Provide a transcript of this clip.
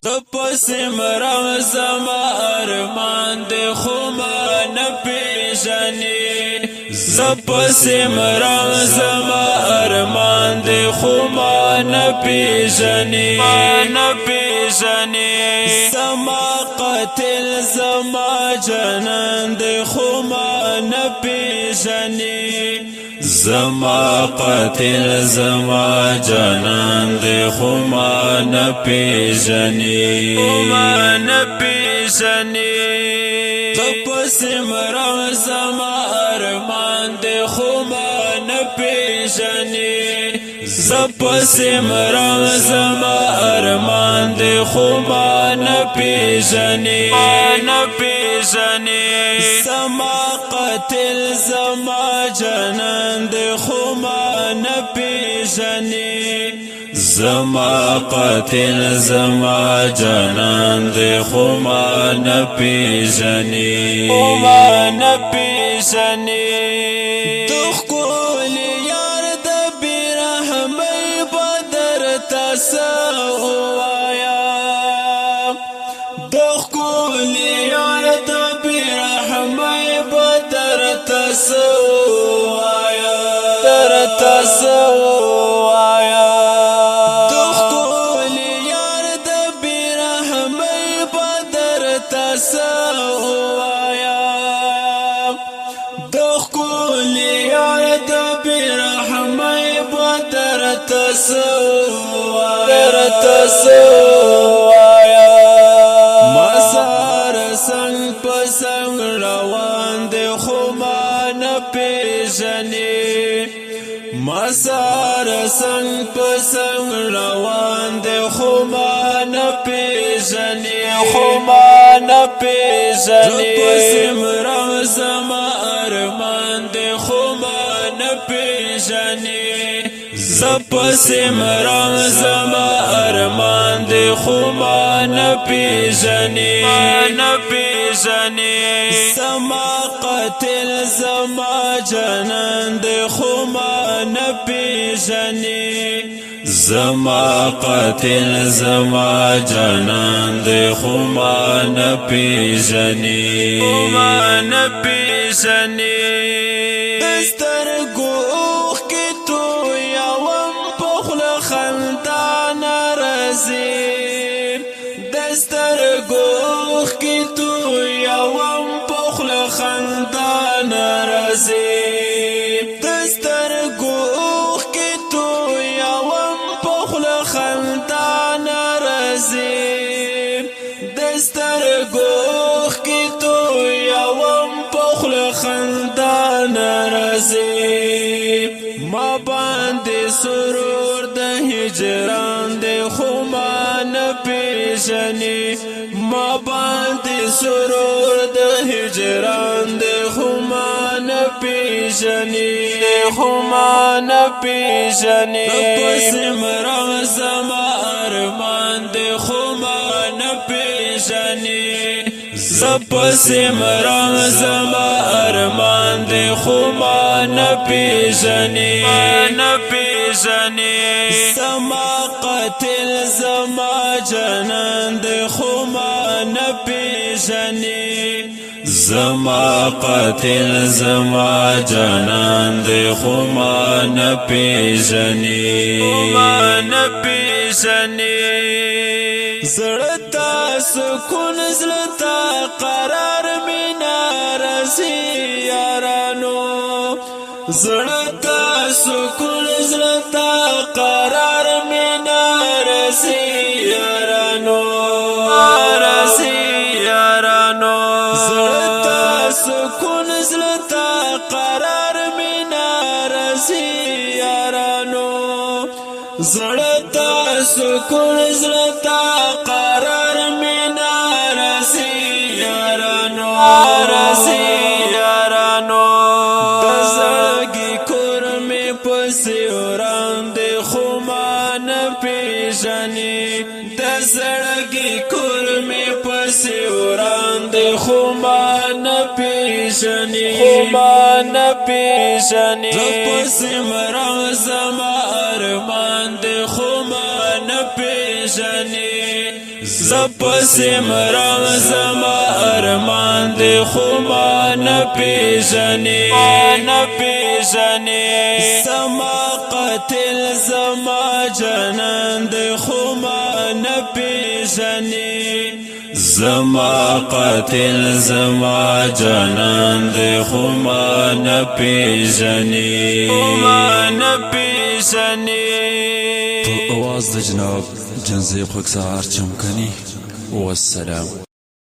پسې مرم زما ارمان دې خو ما نه پیژنې زه پسې مرم زما ارمان دې خو ما نه پیژنې زما قاتل زما جانان دې خو ما نه پیژنې زما قاتل زما جانان دې خو ما نه پیژنې ته پسې مرم زما ارمان دې خو ما نه پیژنې زه پسې مرم زما ارمان دې خو ما نه پیژنې زما قاتل زما جانان دې خو ما نه پیژنې زما قاتل زما جانان دې خو ما نه پیژنې د ښکلي یار د بېرحمۍ به درته څه ووایم د ښکلي یار د بېرحمۍ به درته څه ووایم مزار څنګ په څنګ روان دی خو ما نه پیژنې مزار څنګ په څنګ روان دی خو ما نه پیژنې پسې مرم زما ارمان دی خو ما نه پیژنې زه پسې مرم زما ارمان دې خو ما نه پیژنې زما قاتل زما جانان دې خو ما نه پیژنې زما قاتل زما جانان دې خو ما نه پیژنې سترګو اوښکې تویوم په خوله خندا نه راځي د سترګو اوښکې تویوم په خوله خندا نه راځي د سترګو اوښکې تویوم په خوله خندا نه راځي د سترګو اوښکې تویوم په خوله خندا نه راځي ما باندې سرور د هجران دې خو ما نه پیژنې ما باندې سرور د هجران دې خو ما نه پیژنې پسې مرم زما ارمان دې خو ما نه پیژنې زه پسې مرم زما ارمان دې خو ما نه پیژنې زما قاتل زما جانان دې خو ما نه پیژنې زما قاتل زما جانان دې خو ما نه پیژنې زړه ته سکون زړه ته قرار مینه رسي یارانو زړه ته سکون زړه ته قرار مینه رسي یارانو زړه ته سکون زړه ته قرار مینه رسي یارانو زړه ته سکون زړه ته قرار مینه رسي یارانو د زړګي کور مې پسې وړاندې خو ما نه پیژنې د زړګي کور مې پسې وړاندې خو ما نه پیژنې زه پسې مرم زما ارمان دې خو ما نه پیژنې زپسی مرام زما ارمان دی خو ما نپیژنی زما قاتل زما جانان دی خو ما نپیژنی زما قاتل زما جانان دی خو ما نپیژنی په اواز د جناب جنزې خوږ سهار چمکني والسلام.